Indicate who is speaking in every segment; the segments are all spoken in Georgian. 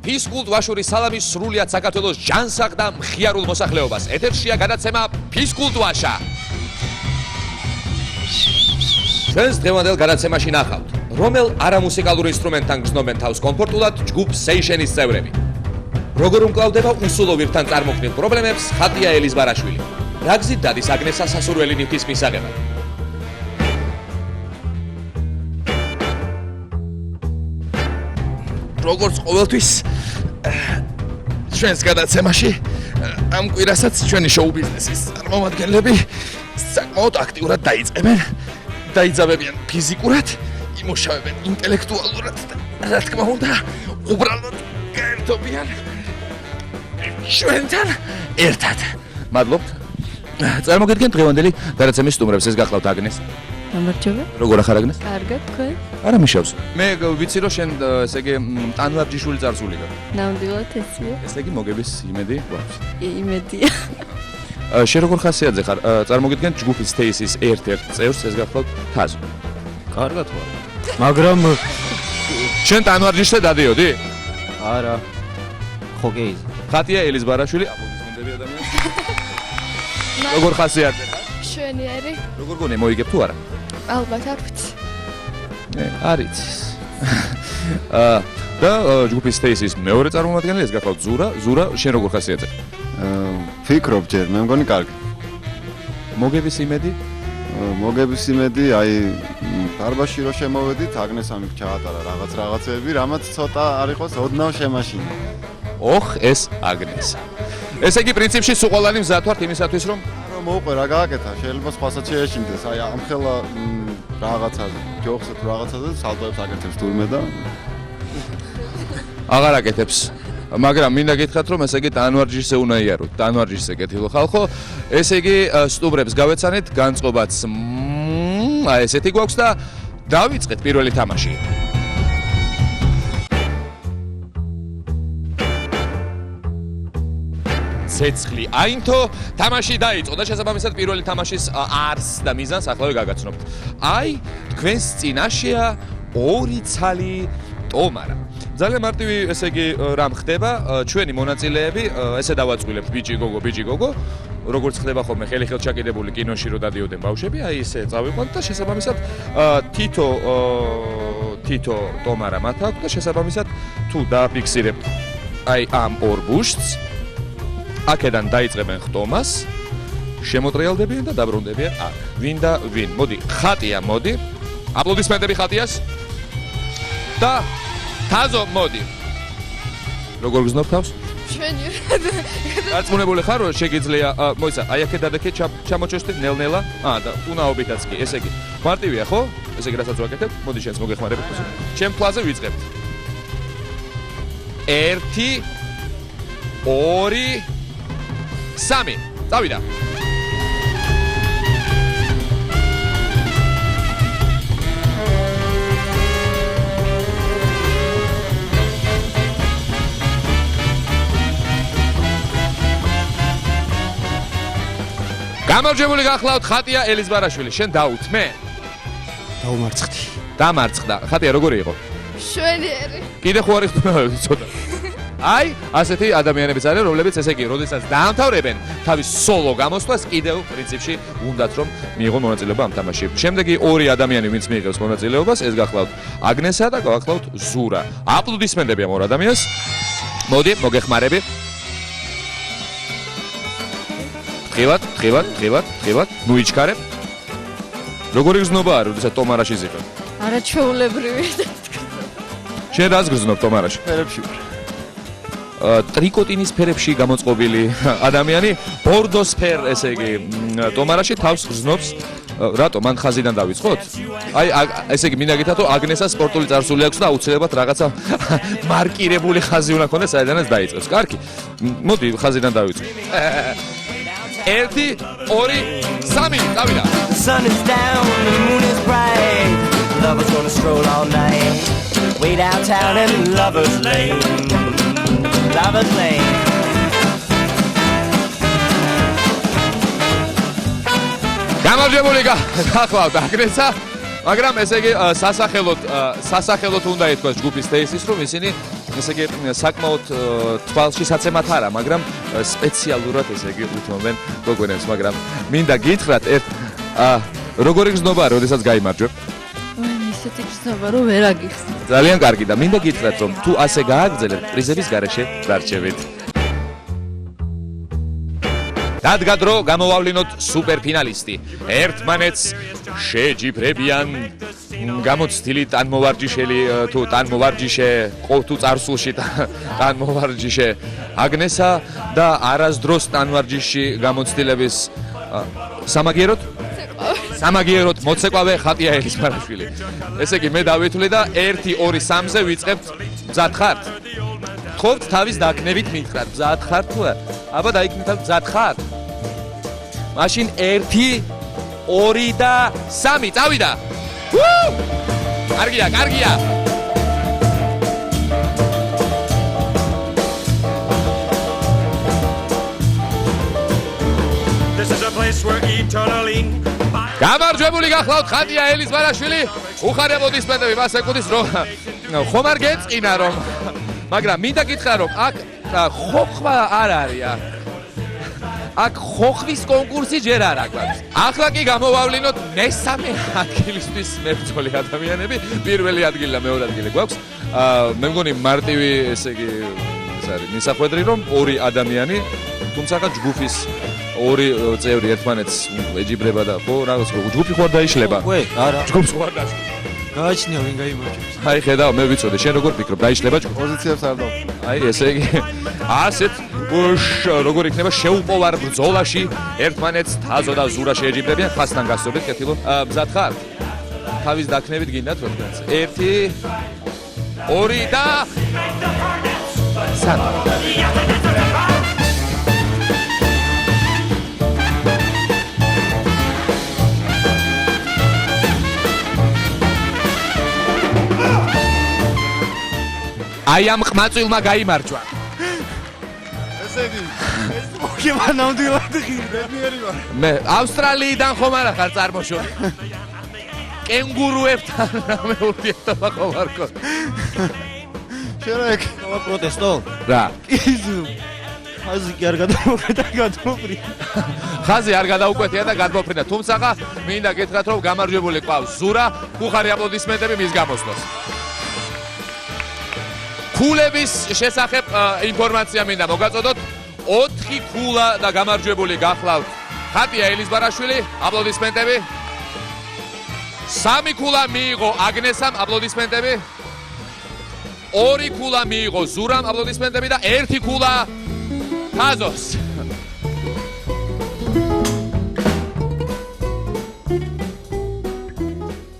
Speaker 1: ფიზკულტ ვაშური სალამის სრულიად საქართველოს ჯანსაღ და მხიარულ მოსახლეობას. ეთერშია გადაცემა ფიზკულტ ვაშა. ჩვენს დღევანდელ გადაცემაში ნახავთ, რომელ არამუსიკალურ ინსტრუმენტთან გრძნობენ თავს კომფორტულად ჯგუფ სეიშენის წევრები. როგორ უმკლავდება უსულო ვირთან წარმოქმნილ პრობლემებს ხატია ელიზბარაშვილი. რა გზით დადის აგნესა სასურველი ნივთის მისაღებად? როგორც ყოველთვის ჩვენს გადაცემაში ამ კვირასაც ჩვენი შოუ ბიზნესის წარმომადგენლები საკმაოდ აქტიურად დაიწყებენ, დაიძაბებიან ფიზიკურად, იმუშავებენ ინტელექტუალურად და რა თქმა უნდა, უბრალოდ გაერთობიან ჩვენთან ერთად. მადლობთ. წარმოგიდგენთ დღევანდელი გადაცემის სტუმრებს, ეს გახლავთ აგნეს.
Speaker 2: გამარჯობა.
Speaker 1: როგორ ახარ აგნეს?
Speaker 2: კარგად, თქვენ?
Speaker 1: არა მიშავს. მე ვიცი რომ შენ ესე იგი ტანვარჯიშვილი წარსული გა.
Speaker 2: ნამდვილად ესეა.
Speaker 1: ესე იგი მოგების იმედი გვაქვს.
Speaker 2: იმედია.
Speaker 1: შენ როგორ ხასიათზე ხარ? წარმოგიდგენთ ჯგუფის თეისის ერთ-ერთ წევრს, ეს გახლავთ თაზო.
Speaker 3: კარგად ვარ. მაგრამ
Speaker 1: შენ ტანვარჯიშზე დადიოდი?
Speaker 3: არა. ხოკეიზ.
Speaker 1: ხატია ელიზბარაშვილი, აპლოდისმენტები ადამიანს. როგორ ხასიათზე ხარ?
Speaker 4: შვენიერი.
Speaker 1: როგორ გონე მოიგებ თუ არა?
Speaker 4: ალბათ არ ვიცი.
Speaker 1: არიც. და ჯგუფის თეისის მეორე წარმომადგენელი ეს გახლავთ ზურა. ზურა, შენ როგორ ხასიათზე?
Speaker 5: ფიქრობ ჯერ, მე მგონი კარგი.
Speaker 1: მოგების იმედი?
Speaker 5: მოგების იმედი, აი დარბაზში რო შემოვედით, აგნესამ ჩაატარა რაღაცეები, რამაც ცოტა არ იყოს ოდნავ შემაშინა.
Speaker 1: ოხ, ეს აგნესა. ესე იგი პრინციპში სულ ყველანი მზად ვართ იმისათვის რომ
Speaker 5: მოუყვე რა გააკეთა, შეიძლება სხვასაც შეეშინდეს, აი ამხელა რაღაცაზე, ჯოხზე თუ რაღაცაზე სალტოებს აკეთებს თურმე და
Speaker 1: აღარ აკეთებს. მაგრამ მინდა გითხრათ რომ ესე იგი ტანვარჯიშზე უნდა იაროთ. ტანვარჯიშზე კეთილო ხალხო. ესე იგი სტუმრებს გავეცანეთ, განწყობაც აი ესეთი გვაქვს და დავიწყეთ პირველი თამაში. ცეცხლი აინთო, თამაში დაიწყო და შესაბამისად პირველი თამაშის არსს და მიზანს ახლა გაგაცნობთ. აი, თქვენს წინაშეა ორი ცალი ტომარა. ძალიან მარტივი, ესე იგი, რამ ხდება, ჩვენი მონაწილეები, ესე დავაწყვილებთ ბიჭი გოგო, როგორც ხდება ხოლმე ხელი-ხელთ ჩაკიდებული კინოში რო დადიოდნენ ბავშვები, აი ესე წავიყვანთ და შესაბამისად თითო ტომარა მათ აქვს და შესაბამისად თუ დააფიქსირებთ აი ამ ორ ბუშტს აქედან დაიწყებენ ხტომას, შემოტრიალდებიან და დაბრუნდებიან აქ. ვინ და ვინ? მოდი, ხატია, მოდი. აპლოდისმენტები ხატიას. და თაზო, მოდი. როგორ გზნობ თავს?
Speaker 4: შვენიერად.
Speaker 1: დარწმუნებული ხარ, რომ შეგიძლია, მოიცა, აი აქედან ჩამოჩვენეთ ნელ-ნელა. და უნაობითაც კი, ესე იგი. მარტივია, ხო? ესე იგი, რასაც ვაკეთებ, მოდი შენს მოგეხმარებით. ჩემ ფლაზე ვიწყებთ. 1 2 3. წავიდა. გამარჯვებული გახლავთ ხატია ელიზბარაშვილი. შენ დაუთმე?
Speaker 3: დაუმარცხდი.
Speaker 1: დამარცხდა. ხატია როგორი იყო?
Speaker 4: შვენიერი.
Speaker 1: კიდე ხო არის ცოტა. აი, ასეთი ადამიანებიც არიან, რომლებიც ესე იგი, როდესაც დაამთავრებენ თავის სოლო გამოსვლას, კიდევ პრინციპში უნდათ რომ მიიღონ მონაწილეობა ამ თამაშში. შემდეგი ორი ადამიანი, ვინც მიიღებს მონაწილეობას, ეს გახლავთ აგნესა და გახლავთ ზურა. აპლოდისმენტები ამ ორ ადამიანს. მოდი, მოგეხმარები. ღილად, ნუ იჩქარებ. როგორი გზნობაა, როდესაც ტომარაში ზიყებ?
Speaker 2: არაჩვეულებრივი.
Speaker 1: შენ რას გზნობ ტომარაში?
Speaker 5: ფერებში ვარ.
Speaker 1: ტრიკოტინის ფერებში გამოწყობილი ადამიანი ბორდოსფერ, ესე იგი, ტომარაში თავს გზნობს. რატო, მან ხაზიდან დავიწყოთ? აი, ესე იგი, მინდა გითხრათ, რომ აგნესა სპორტული წარსული აქვს და აუცილებლად რაღაცა მარკირებული ხაზი უნდა ქონდეს, საიდანაც დაიწყოს. კარგი. მოდი, ხაზიდან დავიწყოთ. 1 2 3. წავიდა.
Speaker 6: The sun is down, the moon is bright. Lovers gonna stroll all night. Way downtown in Lovers Lane. Lovers Lane.
Speaker 1: გამარჯვებული გახლავთ აგნესა, მაგრამ ესე იგი სასახელოდ უნდა ითქვას ჯგუფის თეისის, რომ ისინი ესე იგი საკმაოდ თვალში საცემად არა, მაგრამ სპეციალურად ესე იგი უთმობენ გოგონებს, მაგრამ მინდა გითხრათ როგორი გზნობა, როდესაც გაიმარჯვებ?
Speaker 2: ვაი, ისეთი გზნობა რომ ვერ აგიხსნით.
Speaker 1: ძალიან კარგი და მინდა გითხრათ რომ თუ ასე გააგრძელებთ, პრიზების გარეშე დარჩებით. დადგა დრო გამოვავლინოთ სუპერფინალისტი. ერთმანეთს შეჯიბრებიან გამოცდილი ტანმოვარჯიშელი თუ ტანმოვარჯიშე თუ წარსულში ტანმოვარჯიშე აგნესა და არასდროს ტანვარჯიში გამოცდილების სამაგიეროდ სამაგიეროდ მოცეკვავე ხატია ელისმარაშვილი. ესე იგი მე დავითვლი და 1 2 3-ზე ვიწყებთ. მზად ხართ? გთხოვთ თავის დაკნევით მითხრათ, მზად ხართ თუ არა? აბა დაიქნით მზად ხართ? მაშინ 1 2 და 3 წავიდა. კარგია, კარგია.
Speaker 6: This is a place where eternally
Speaker 1: გამარჯვებული გახლავთ ხატია ელისმარაშვილი. უხარ აპლოდისმენტები მას ეკუთვნის რომ ხომ არ გეწყინა რომ მაგრამ მინდა გითხრა რომ აქ ხოხვა არ არის. აქ ხოხვის კონკურსი ჯერ არ აქვს. ახლა კი გამოვავლინოთ მესამე ადგილისთვის მებრძოლი ადამიანები. პირველი ადგილი და მეორე ადგილი გვაქვს. მე მგონი მარტივი ესე იგი ეს არის მისახვედრი რომ ორი ადამიანი თუმცა ჯგუფის ორი წევრი ერთმანეთს ეჯიბრება და ხო რაღაც ჯგუფი ხوار დაიშლება.
Speaker 3: უკვე არა
Speaker 1: ჯგუფს ხوار დაიშლება.
Speaker 3: გააჩნია ვინ გაიმარჯვებს.
Speaker 1: აი ხედავ მე ვიცოდი შენ როგორ ფიქრობ დაიშლება ჯგუფი?
Speaker 5: პოზიციებს არ დავ.
Speaker 1: აი ესე იგი ასეთ როგორ იქნება შეუპოვარ ბრძოლაში ერთმანეთს თაზო და ზურა შეეჯიბრებიან ხასთან გასწორებით კეთილო მზად ხარ? თავის დაქნებით გინდათ როდესაც 1 2 და 3 აი ამ ყმაწვილმა გაიმარჯვა.
Speaker 5: ესე იგი,
Speaker 3: ეს მოხება ნამდვილად
Speaker 5: ბედნიერი ვარ.
Speaker 1: მე ავსტრალიიდან ხომ არა ხარ წარმოშობილი? კენგურუებთან რამე ურთიერთობა ხომ არ გქონდა?
Speaker 5: შენ რა ეგ?
Speaker 3: ნოვა პროტესტო?
Speaker 1: რა?
Speaker 3: აზი კი არ გადამოკვეთა გადმოფრი.
Speaker 1: ხაზი არ გადაუკვეთია და გადმოფრინდა. თუმცა მინდა გითხრათ რომ გამარჯვებული ყავს ზურა, უხარი აპლოდისმენტები მის გამოსვლას. ქულების შესახებ ინფორმაცია მინდა მოგაწოდოთ. 4 ქულა და გამარჯვებული გახლავთ ხატია ელისბარაშვილი, აპლოდისმენტები. 3 ქულა მიიღო აგნესამ, აპლოდისმენტები. 2 ქულა მიიღო ზურამ, აპლოდისმენტები და 1 ქულა თაზოს.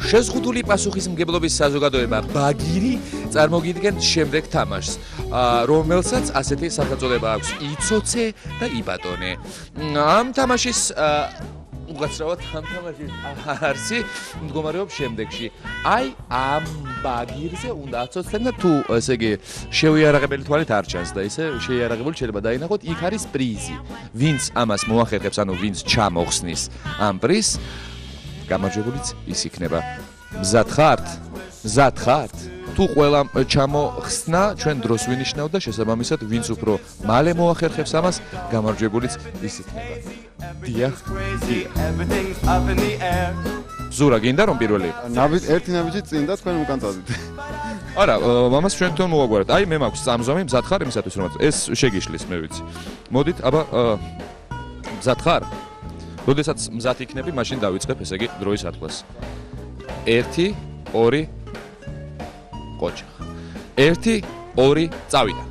Speaker 1: შეზღუდული პასუხისმგებლობის საზოგადოება ბაგირი წარმოგიდგენთ შემდეგ თამაშს, რომელსაც ასეთი სახელწოდება აქვს: იცოცე და იბატონე. ამ თამაშის უგაცრავად ამ თამაშის არსი მდგომარეობს შემდეგში. აი ამ ბაგირზე უნდა აცოცხლდეთ და თუ ესე იგი შეუიარაღებელი თვალით არ ჩანს და ისე შეიარაღებული შეიძლება დაინახოთ, იქ არის პრიზი. ვინც ამას მოახერხებს, ანუ ვინც ჩამოხსნის ამ პრიზს, გამარჯვებულიც ის იქნება. მზად ხართ? მზად ხართ? თუ ყველა ჩამოხსნა, ჩვენ დროს ვინიშნავ და შესაბამისად ვინც უფრო მალე მოახერხებს ამას, გამარჯვებულიც ის იქნება. დიახ.
Speaker 6: everything's up in the air.
Speaker 1: ზურა გინდა რომ პირველი?
Speaker 5: ერთი ნაბიჯი წინ და თქვენ უკან წავიდეთ.
Speaker 1: არა, მამას ჩვენ თვითონ მოვაგვარეთ. აი მე მაქვს წამზომი, მზად ხარ იმისათვის რომ ეს შეგიშლის, მე ვიცი. მოდით, აბა მზად ხარ? როდესაც მზად იქნები, მაშინ დავიწყებ, ესე იგი, დროის ათვლას. 1 2 კოჩა. 1 2 წავიდა.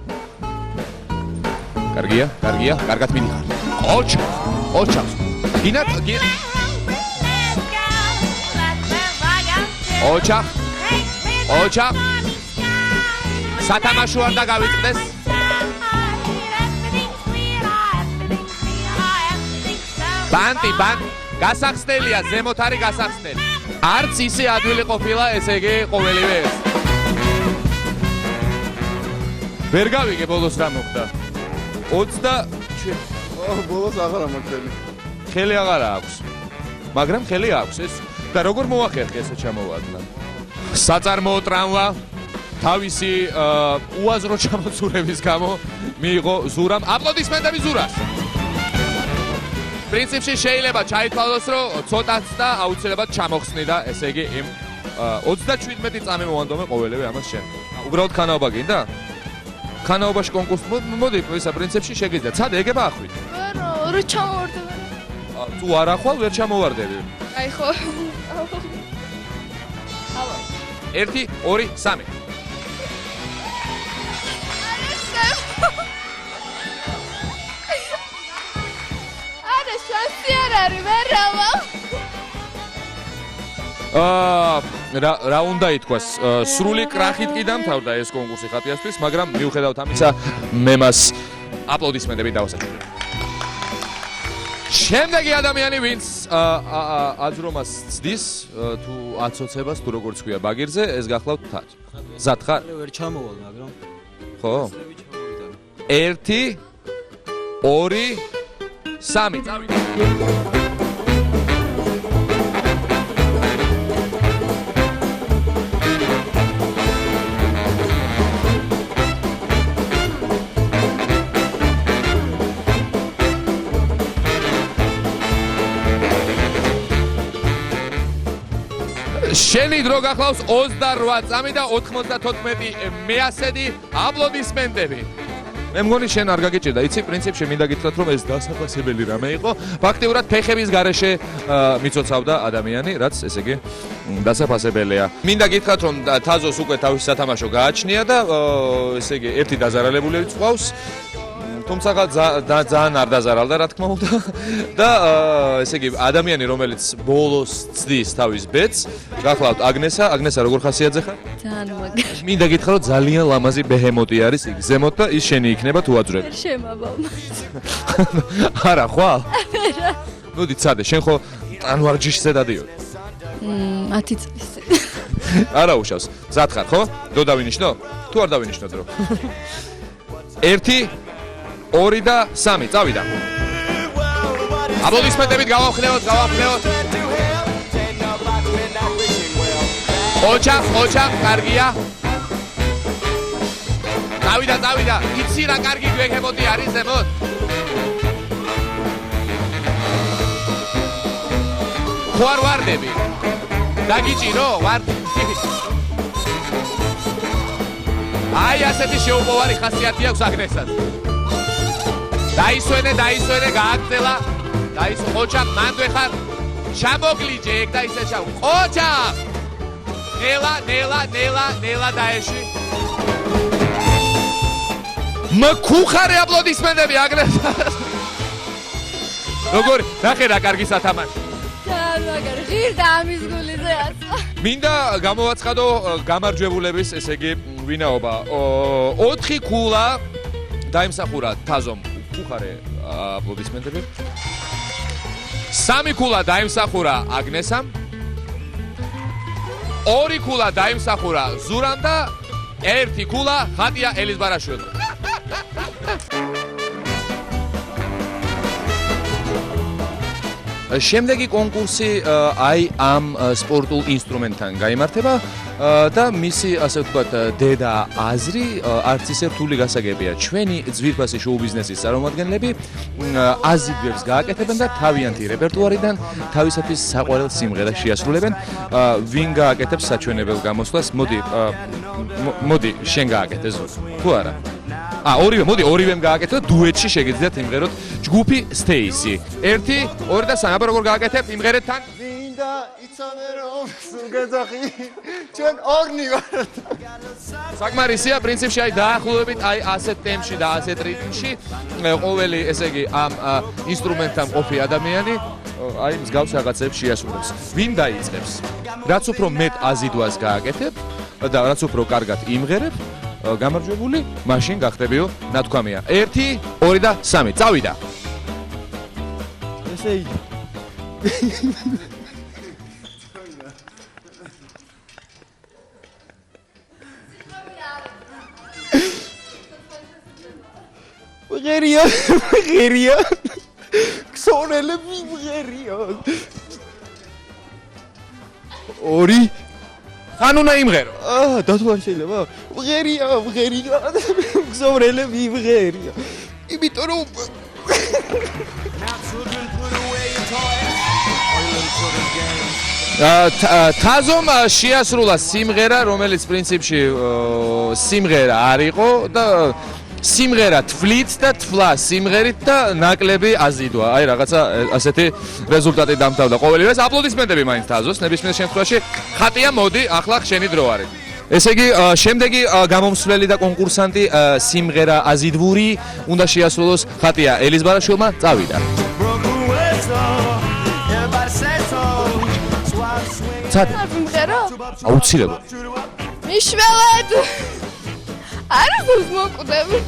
Speaker 1: კარგია, კარგია, კარგად მიდიხარ. კოჩა, კოჩა. გინათ, ოჩა, ოჩა. სათამაშო არ და გავიწყდეს. ბანტი, გასახსნელია, ზემოთ არის გასახსნელი. არც ისე ადვილი ყოფილა, ესე იგი, ყოველივე ეს. ვერ გავიგე ბოლოს რა მოხდა. 20
Speaker 5: ბოლოს აღარა მოხდები.
Speaker 1: ხელი აღარა აქვს. მაგრამ ხელი აქვს ეს. და როგორ მოახერხე ესე ჩამოვადგა? საწარმოო ტრამვა, თავისი უაზრო ჩამოცურების გამო მიიღო ზურამ. აპლოდისმენტები ზურას. პრინციპში შეიძლება ჩაითვალოს, რომ ცოტაც და აუცილებლად ჩამოხსნიდა, ესე იგი იმ 37 წამი მოვანდომე ყოველივე ამას შენ. უბრალოდ ხანაობა გინდა? ხანაობაში კონკურსი მოდი, ისა პრინციპში შეგიძლია. ცადე ეგება ახვით.
Speaker 4: რო ჩამოვარდება.
Speaker 1: თუ არ ახვალ ვერ ჩამოვარდები.
Speaker 4: აი ხო.
Speaker 1: 1 2 3
Speaker 4: არა შანსი არ არის, ვერ რავა.
Speaker 1: რა უნდა ითქვას, სრული კრახით კი დამთავრდა ეს კონკურსი ხატიასთვის, მაგრამ მიუხედავად ამისა, მე მას აპლოდისმენტები დავასაჩუქრებ. შემდეგი ადამიანი, ვინც აძრომას ცდის, თუ აცოცებას, თუ როგორც ქვია ბაგირზე, ეს გახლავთ თაც. მზად ხარ?
Speaker 3: ვერ ჩამოვალ, მაგრამ
Speaker 1: ხო? 1 2 3 წავიდე. შენი დრო გახლავს 28 წამი და 94 მეასედი აპლოდისმენტები. მე მგონი შენ არ გაგიჭირდა, იცი, პრინციპში მინდა გითხრათ, რომ ეს დასაფასებელი რამე იყო. ფაქტიურად ფეხების გარეშე მიცოცავდა ადამიანი, რაც ესე იგი დასაფასებელია. მინდა გითხრათ, რომ თაზოს უკვე თავის სათამაშო გააჩნია და ესე იგი ერთი დაზარალებულიც ყავს. თუმცა ძალიან არ დაზარალდა, რა თქმა უნდა. და ესე იგი ადამიანი, რომელიც ბოლოს ცდის თავის ბედს, გახლავთ აგნესა. აგნესა, როგორ ხასიათზე ხარ?
Speaker 2: ძალიან მაგარი.
Speaker 1: მინდა გითხრა, რომ ძალიან ლამაზი ბეჰემოტი არის იქ ზემოთ და ის შენი იქნება თუ აძვრები.
Speaker 2: შემავალ.
Speaker 1: არა, ხვალ? მოდი, ცადე, შენ ხო ტანვარჯიშზე დადიოდი?
Speaker 2: 10 წლის.
Speaker 1: არა უშავს. მზად ხარ, ხო? დო დავინიშნო? თუ არ დავინიშნო დრო? 1 2 და 3 წავიდა. აპლოდისმენტებით გავამხნევოთ. ოჩახ, კარგია. წავიდა. იცი რა კარგი გვეკებოდი არის ზემოთ? ხო არ ვარდები? დაგიჭირო, ვარდები. აი ასეთი შეუპოვარი ხასიათი აქვს აგნესას. დაისვენე, გააგრძელა. ოჩახ, მანდ ვეხარ. ჩამოგლიჯე ეგ და ისე ჩამ. ოჩახ! ნელა დაეში. მქუხარე აპლოდისმენტები აგნესას. როგორი? ნახე რა კარგი სათამაში.
Speaker 2: ძალიან მაგარი. ღირდა ამის გულიზე აცვა.
Speaker 1: მინდა გამოვაცხადო გამარჯვებულების, ესე იგი, ვინაობა. 4 ქულა დაიმსახურა თაზომ. მქუხარე აპლოდისმენტები. 3 ქულა დაიმსახურა აგნესამ. 2 ქულა დაიმსახურა ზურამ და 1 ქულა ხატია ელიზბარაშვილმა. შემდეგი კონკურსი აი ამ სპორტულ ინსტრუმენტთან გაიმართება და მისი, ასე ვთქვათ, დედა აზრი არც ისე რთული გასაგებია. ჩვენი ძვირფასი შოუ ბიზნესის წარმომადგენლები აზრებს გააკეთებენ და თავიანთი რეპერტუარიდან თავისათვის საყვარელ სიმღერას შეასრულებენ. ვინ გააკეთებს საჩვენებელ გამოსვლას? მოდი, შენ გააკეთე ზოგ. თუ არა? ორივემ გააკეთო, დუეტში შეგიძლიათ იმღეროთ ჯგუფი Stacy. 1 2 და 3, აბა როგორ გააკეთებ იმღერეთ თან?
Speaker 5: მინდა იცოდე რომ სულ გეძახი ჩვენ ორნი ვართ.
Speaker 1: საკმარისია, პრინციპში აი დაახლოებით აი ასეთ ტემპში და ასეთ რიტმში ყოველი, ესე იგი, ამ ინსტრუმენტთან ყოფი ადამიანი აი მსგავს რაღაცებს შეასრულებს. ვინ დაიწყებს? რაც უფრო მეტ აზიდვას გააკეთებ და რაც უფრო კარგად იმღერებ, გამარჯვებული, მაშინ გახდებიო ნათქვამია. 1 2 და 3 წავიდა.
Speaker 3: ესე იგი. მღერია. ქსონელები მღერია. 2
Speaker 1: თან უნდა იმღერო.
Speaker 3: დათვალ შეიძლება? ვღერია. გზავრელები ვღერია. იმიტომ რომ
Speaker 1: თაზომ შეასრულა სიმღერა, რომელიც პრინციპში სიმღერა არ იყო და სიმღერა თვლით და თვლა სიმღერით და ნაკლები აზიდვა. აი რაღაცა ასეთი რეზულტატი დამთავრდა. ყოველივეს აპლოდისმენტები მაინც თაზოს. ნებისმიერ შემთხვევაში ხატია, მოდი, ახლა შენი დრო არის. ესე იგი, შემდეგი გამომსვლელი და კონკურსანტი სიმღერა აზიდვური უნდა შეასრულოს ხატია ელის ბარაშვილმა. წავიდა. ცადე.
Speaker 4: ვიმღერო?
Speaker 1: აუცილებლად.
Speaker 4: მიშველად. არა მოკვდები.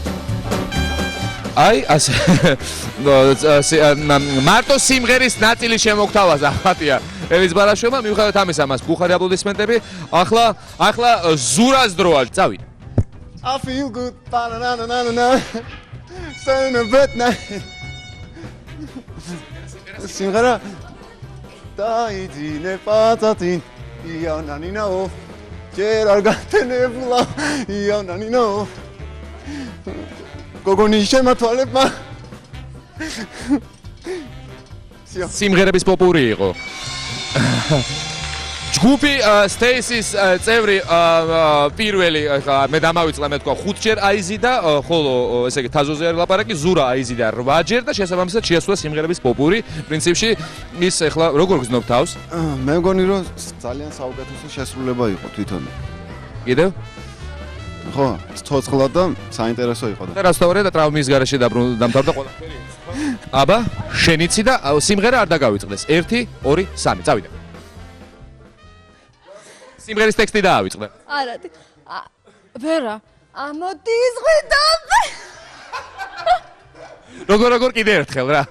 Speaker 1: აი ასე მარტო სიმღერის ნაწილი შემოგთავაზა ხატია ელის ბარაშვილმა. მიუხედავად ამისა მას ბუხარი აპლოდისმენტები. ახლა ზურას დროა. წავიდა.
Speaker 5: I feel good. Ba-na-na-na-na-na. Son of a night. სიმღერა დაიძინე პატატინ იანანინაო ჯერ არ გათენებულა იანანინაო გოგონი შემათვალებმა
Speaker 1: სიმღერების პოპური იყო. ჯგუფი სტეისის წევრი პირველი მე დამავიწყდა მე თქვა 5 ჯერ აიზიდა, ხოლო ესე იგი თაზოზე არის ლაპარაკი, ზურა აიზიდა 8 ჯერ და შესაბამისად შეასრულა სიმღერების პოპური. პრინციპში ის ეხლა როგორ გრძნობ თავს?
Speaker 5: მე მგონი რომ ძალიან საუკეთესო შესრულება იყო თვითონ.
Speaker 1: კიდევ?
Speaker 5: ხო, ცოცხლად და საინტერესო იყო და.
Speaker 1: და რასთავარია და ტრავმის garaში დამთავრდა ყველაფერი. აბა, შენიცი და სიმღერა არ დაგავიწყდეს. 1 2 3 წავიდა. სიმღერის ტექსტი დაავიწყდა.
Speaker 4: არადი. ვერა. ამოდის ღვიდან.
Speaker 1: როგორ კიდე ერთხელ რა.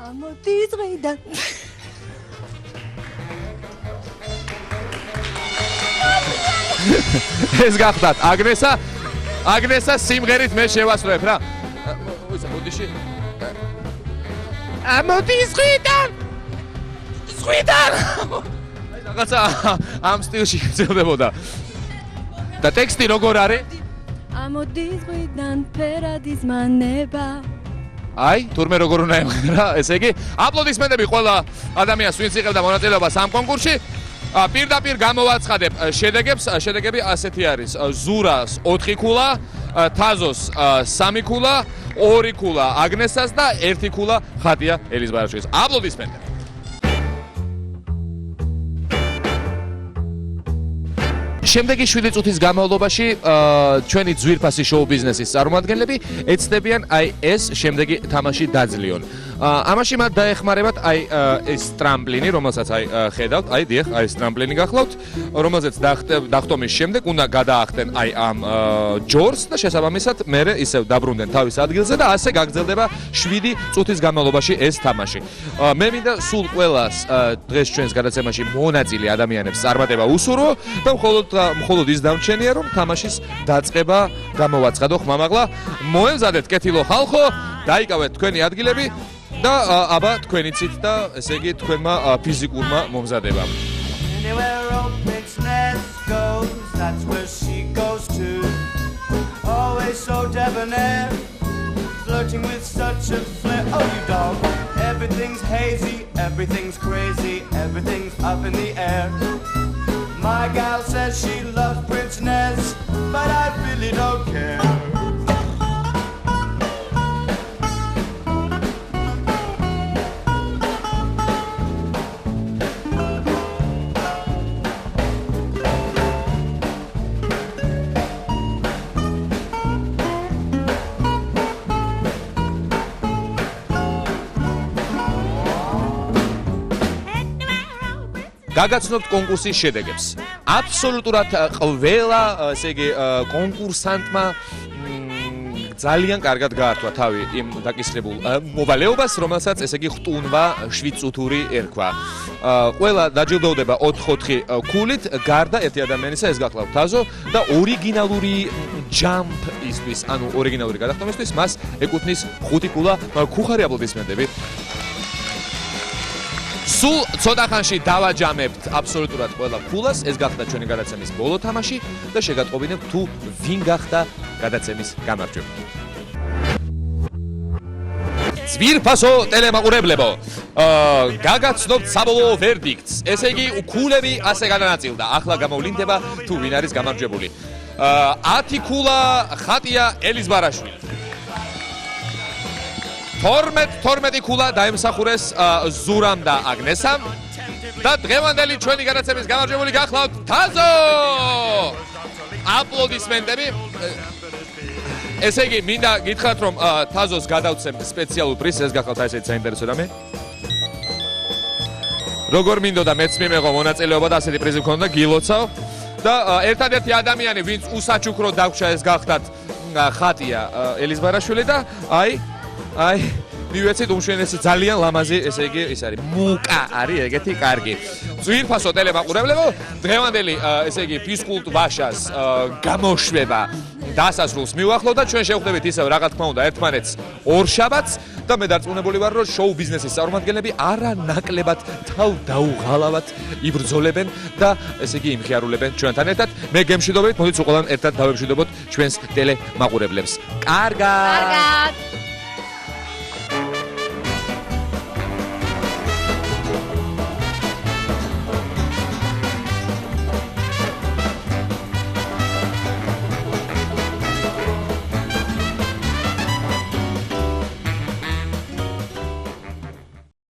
Speaker 4: ამოდის ღვიდან.
Speaker 1: ეს გახდათ აგნესა სიმღერით მე შევასრულებ რა. ვისა ბოდიში. ამოდის ღვიდან. აი რაღაცა ამ სტილში გრძელდებოდა. და ტექსტი როგორ არის?
Speaker 4: ამოდის ღვიდან ფერადის მანება.
Speaker 1: აი, თურმე როგორ უნდა ემღერა, ესე იგი, აპლოდისმენტები ყველა ადამიანს, ვინც იღებდა მონაწილეობას ამ კონკურსში. პირდაპირ გამოვაცხადებ შედეგებს. შედეგები ასეთი არის. ზურას 4 ქულა, თაზოს 3 ქულა, 2 ქულა აგნესას და 1 ქულა ხატია ელის ბარაშვილის. აპლოდისმენტები. შემდეგი 7 წუთის განმავლობაში ჩვენი ძვირფასი შოუ ბიზნესის წარმომადგენლები ეცდებიან აი ეს შემდეგი თამაში დაძლიონ. ამაში მათ დაეხმარებათ აი ეს ტრამპლინი, რომელსაც აი ხედავთ, აი დიახ, აი ეს ტრამპლინი გახლავთ, რომელზეც დახტომის შემდეგ უნდა გადაახტენ აი ამ ჯორს და შესაბამისად მერე ისევ დაბრუნდნენ თავის ადგილზე და ასე გაგრძელდება 7 წუთის განმავლობაში ეს თამაში. მე მინდა სულ ყველას დღეს ჩვენს გადაცემაში მონაწილე ადამიანებს წარმატება უსურვო და მხოლოდ ის დამჩენია რომ თამაშის დაწყება გამოვაცხადო ხმამაღლა. მოემზადეთ კეთილო ხალხო, დაიკავეთ თქვენი ადგილები და აბა თქვენიცით და ესე იგი თქვენმა ფიზიკურმა მომზადებამ.
Speaker 6: Anywhere old Pixness goes, that's where she goes too. Always so debonair, flirting with such a flair. Oh, you dog, everything's hazy, everything's crazy, everything's up in the air. My gal says she loves Prince Ness, but I really don't care.
Speaker 1: გაგაცნობთ კონკურსის შედეგებს. აბსოლუტურად ყველა, ესე იგი, კონკურსანტმა ძალიან კარგად გაართვა თავი იმ დაკისრებულ მოვალეობას, რომელსაც ესე იგი ხტუნვა შვიდწუთური ერქვა. ყველა დაჯილდოვდება 4-4 ქულით, გარდა ერთი ადამიანისა, ეს გახლავთ თაზო და ორიგინალური ჯამპ ისთვის, ანუ ორიგინალური გადახდომისთვის მას ეკუთვნის 5 ქულა, მაგრამ ხუხარი აპლოდისმენტები. სულ ცოტა ხანში დავაჯამებთ აბსოლუტურად ყველა ქულას, ეს გახდა ჩვენი გადაცემის ბოლო თამაში და შეგატყობინებთ თუ ვინ გახდა გადაცემის გამარჯვებული. ძვირფასო ტელემაყურებლებო, გაგაცნობთ საბოლოო ვერდიქტს. ესე იგი, ქულები ასე გადანაწილდა. ახლა გამოვლინდება თუ ვინ არის გამარჯვებული. 10 ქულა ხატია ელიზბარაშვილი. 12 ქულა დაემსახურეს ზურამ და აგნესამ და დღევანდელი ჩვენი გადაცემის გამარჯვებული გახლავთ თაზო! აპლოდისმენტები. ესე იგი, მინდა გითხრათ, რომ თაზოს გადავცემ სპეციალურ პრიზს, ეს გახლავთ აი ესეთი საინტერესო რამე. როგორ მინდოდა მეც მიმეღო მონაწილეობა და ასეთი პრიზი მქონდა, გილოცავ. და ერთადერთი ადამიანი, ვინც უსაჩუქრო დაგვრჩა, ეს გახლავთ ხატია ელიზბარაშვილი და აი მივეცით უმშვენესი ძალიან ლამაზი, ესე იგი, ის არის მუკა არის ეგეთი კარგი. ძვირფასო ტელემაყურებლებო, დღევანდელი ესე იგი ფიზკულტ ვაშას გამოშვება დასასრულს მივახლოვ და ჩვენ შევხვდებით ისევ რა თქმა უნდა ერთმანეთს ორშაბათს და მე დარწმუნებული ვარ რომ შოუ ბიზნესის წარმომადგენლები არანაკლებად თავ დაუღალავად იბრძოლებენ და ესე იგი იმხიარულებენ ჩვენთან ერთად. მე გემშვიდობებით, მოდით უყოლან ერთად დავემშვიდობოთ ჩვენს ტელემაყურებლებს. კარგად!